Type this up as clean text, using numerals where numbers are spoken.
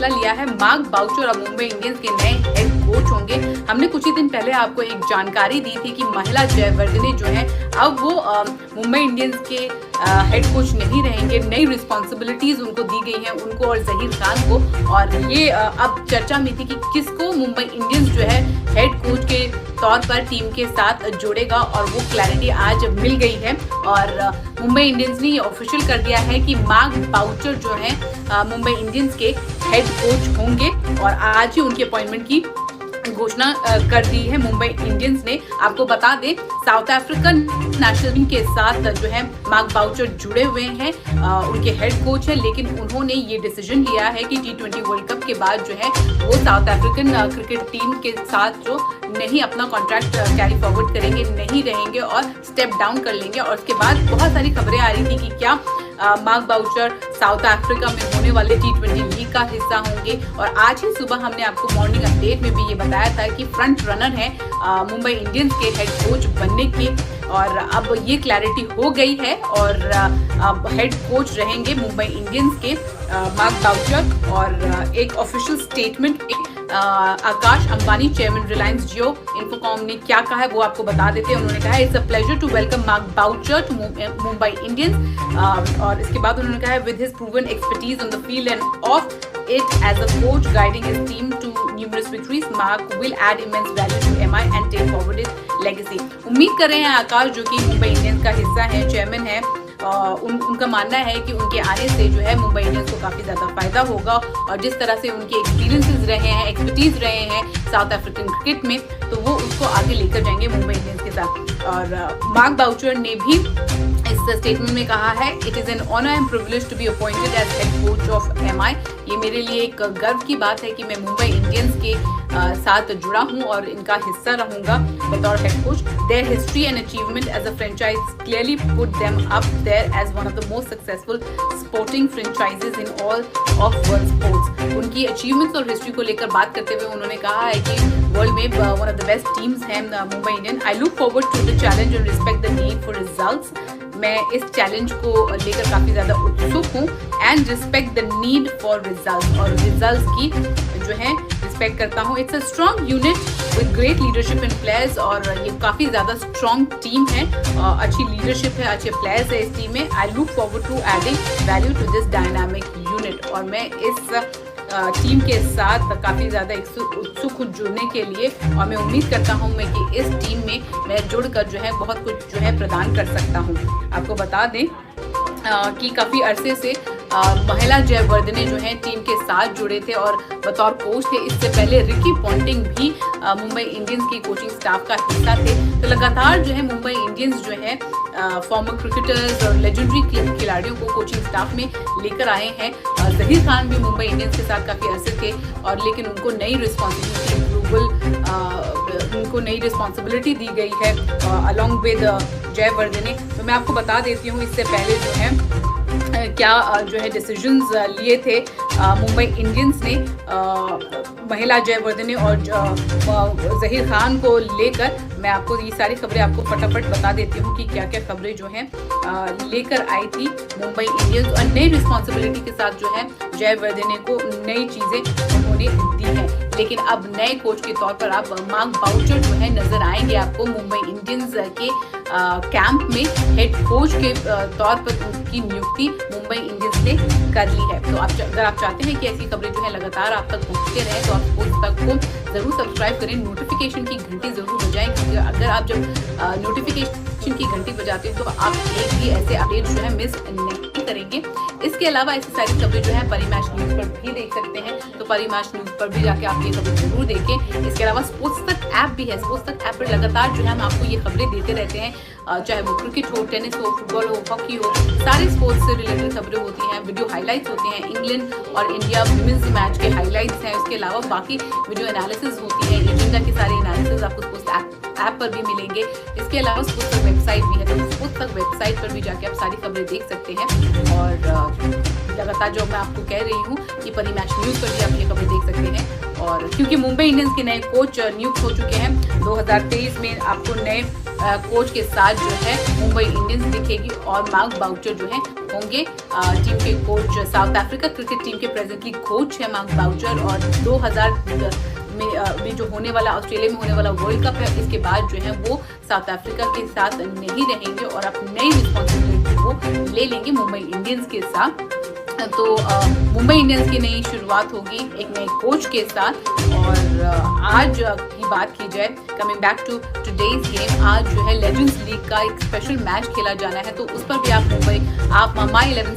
फैसला लिया है। मार्क बाउचर अब मुंबई इंडियंस के नए हेड कोच होंगे। हमने कुछ ही दिन पहले आपको एक जानकारी दी थी कि महिला जयवर्धने जो है अब वो मुंबई इंडियंस के हेड कोच नहीं रहेंगे। नई रिस्पॉन्सिबिलिटीज उनको दी गई हैं, उनको और जहीर खान को। और ये अब चर्चा में थी कि किसको मुंबई इंडियंस जो है हेड कोच के तौर पर टीम के साथ जोड़ेगा, और वो क्लैरिटी आज मिल गई है। और मुंबई इंडियंस ने ये ऑफिशियल कर दिया है कि मार्क बाउचर जो है मुंबई इंडियंस के हेड कोच होंगे, और आज ही उनकी अपॉइंटमेंट की घोषणा कर दी है मुंबई इंडियंस ने। आपको बता दें, साउथ अफ्रीकन नेशनल टीम के साथ जो है मार्क बाउचर जुड़े हुए हैं, उनके हेड कोच है। लेकिन उन्होंने ये डिसीजन लिया है कि T20 वर्ल्ड कप के बाद जो है वो साउथ अफ्रीकन क्रिकेट टीम के साथ जो नहीं अपना कॉन्ट्रैक्ट कैरी फॉरवर्ड करेंगे, नहीं रहेंगे और स्टेप डाउन कर लेंगे। और उसके बाद बहुत सारी खबरें आ रही थी कि क्या मार्क बाउचर साउथ अफ्रीका में होने वाले T20 लीग का हिस्सा होंगे। और आज ही सुबह हमने आपको मॉर्निंग अपडेट में भी ये बताया था कि फ्रंट रनर है मुंबई इंडियंस के हेड कोच बनने की। और अब ये क्लैरिटी हो गई है, और अब हेड कोच रहेंगे मुंबई इंडियंस के मार्क बाउचर। और एक official statement Akash Ambani, chairman Reliance जियो इन्फोकॉम, ने क्या कहा है वो आपको बता देते हैं। उन्होंने कहा है, it's a pleasure to welcome Mark Boucher to Mumbai Indians. और इसके बाद उन्होंने कहा है, with his proven expertise on the field and of it as a coach guiding his team to numerous victories, Mark will add immense value to MI and take forward his legacy। उम्मीद कर रहे हैं आकाश, जो कि Mumbai Indians का हिस्सा है, chairman है, उनका मानना है कि उनके आने से जो है मुंबई इंडियंस को काफ़ी ज़्यादा फायदा होगा। और जिस तरह से उनके एक्सपीरियंसेस रहे हैं, एक्सपर्टीज रहे हैं साउथ अफ्रीकन क्रिकेट में, तो वो उसको आगे लेकर जाएंगे मुंबई इंडियंस के साथ। और मार्क बाउचर ने भी इस स्टेटमेंट में कहा है, it is an honour and privilege to be appointed as head coach of MI। ये मेरे लिए एक गर्व की बात है कि मैं मुंबई इंडियंस के साथ जुड़ा हूं और इनका हिस्सा रहूंगा बतौर head coach. Their history and achievement as a franchise clearly put them up there as one of the most successful sporting franchises in all of world sports. उनकी अचीवमेंट्स और हिस्ट्री को लेकर बात करते हुए उन्होंने कहा है कि वर्ल्ड में one of the best teams हैं Mumbai Indian. I look forward to the challenge and respect the need for results. मैं इस चैलेंज को लेकर काफ़ी ज़्यादा उत्सुक हूँ, and respect the need for results, और रिजल्ट्स की जो है रिस्पेक्ट करता हूँ। It's a strong unit with great leadership and players, और ये काफ़ी ज़्यादा स्ट्रॉन्ग टीम है, अच्छी लीडरशिप है, अच्छे प्लेयर्स है इस टीम में। I look forward to adding value to this dynamic unit, और मैं इस टीम के साथ काफ़ी ज़्यादा उत्सुक हूँ जुड़ने के लिए। और मैं उम्मीद करता हूँ मैं कि इस टीम में मैं जुड़कर जो है बहुत कुछ जो है प्रदान कर सकता हूँ। आपको बता दें कि काफ़ी अरसे से महिला जयवर्धने जो हैं टीम के साथ जुड़े थे और बतौर कोच थे। इससे पहले रिकी पॉन्टिंग भी मुंबई इंडियंस की कोचिंग स्टाफ का हिस्सा थे। तो लगातार जो है मुंबई इंडियंस जो है फॉर्मर क्रिकेटर्स और लेजेंडरी खिलाड़ियों को कोचिंग स्टाफ में लेकर आए हैं। जहीर खान भी मुंबई इंडियंस के साथ काफ़ी अरसे थे, और लेकिन उनको नई रिस्पॉन्सिबिलिटी दी गई है अलॉन्ग विद जयवर्धने। तो मैं आपको बता देती हूँ, इससे पहले जो है क्या जो है डिसीजंस लिए थे मुंबई इंडियंस ने महिला जयवर्धने और जहीर खान को लेकर। मैं आपको ये सारी खबरें आपको फटाफट बता देती हूँ कि क्या क्या खबरें जो हैं लेकर आई थी मुंबई इंडियंस, और नई रिस्पॉन्सिबिलिटी के साथ जो है जयवर्धने को नई चीज़ें उन्होंने दी हैं। लेकिन अब नए कोच के तौर पर आप मार्क बाउचर जो है नजर आएंगे आपको मुंबई इंडियंस के कैंप में। हेड कोच के तौर पर उनकी नियुक्ति मुंबई इंडियंस ने कर ली है। तो अगर आप चाहते हैं कि ऐसी खबरें जो है लगातार आप तक पहुंचते रहें, तो आप स्पोर्ट्स तक को जरूर सब्सक्राइब करें, नोटिफिकेशन की घंटी जरूर बजाएं, क्योंकि अगर आप जब नोटिफिकेशन की घंटी बजाते हैं तो आप एक भी ऐसे अपडेट जो है मिस नहीं करेंगे। इसके अलावा ऐसी सारी खबरें जो है परिमैच न्यूज़ पर भी देख सकते हैं, तो परिमैच न्यूज़ पर भी जाके आप ये खबरें जरूर देखें। इसके अलावा स्पोर्ट्स तक ऐप भी है, स्पोर्ट्स तक ऐप पर लगातार जो है हम आपको ये खबरें देते रहते हैं, चाहे वो क्रिकेट हो, टेनिस हो, फुटबॉल हो, हॉकी हो, सारे स्पोर्ट्स से रिलेटेड खबरें होती हैं, वीडियो हाईलाइट्स होते हैं, इंग्लैंड और इंडिया विमेंस मैच के हाईलाइट्स हैं। उसके अलावा बाकी वीडियो एनालिसिस होती है, एजेंडा की सारी एनालिसिस आपको स्पोर्ट्स ऐप पर भी मिलेंगे। इसके अलावा स्पोर्ट्स तक वेबसाइट भी है, तो स्पोर्ट्स तक वेबसाइट पर भी जाके आप सारी खबरें देख सकते हैं। और लगातार जो मैं आपको कह रही हूँ कि परिमैच न्यूज़ पर भी आप ये खबरें देख सकते हैं। और क्योंकि मुंबई इंडियंस के नए कोच नियुक्त हो चुके हैं, 2023 में आपको नए कोच के साथ जो है मुंबई इंडियंस दिखेगी और मार्क बाउचर जो है होंगे। टीम के coach south Africa cricket team के प्रेजेंटली कोच है मार्क बाउचर, और 2000 में जो होने वाला ऑस्ट्रेलिया में होने वाला वर्ल्ड कप है, इसके बाद जो है वो साउथ अफ्रीका के साथ नहीं रहेंगे और अपनी नई रिस्पॉन्सिबिलिटी वो ले लेंगे मुंबई इंडियंस के साथ। तो मुंबई इंडियंस की नई शुरुआत होगी एक नए कोच के साथ। और आज की बात की जाए, coming back to today's game, आज जो है लेजेंड्स लीग का एक स्पेशल मैच खेला जाना है, तो उस पर भी आप माई 11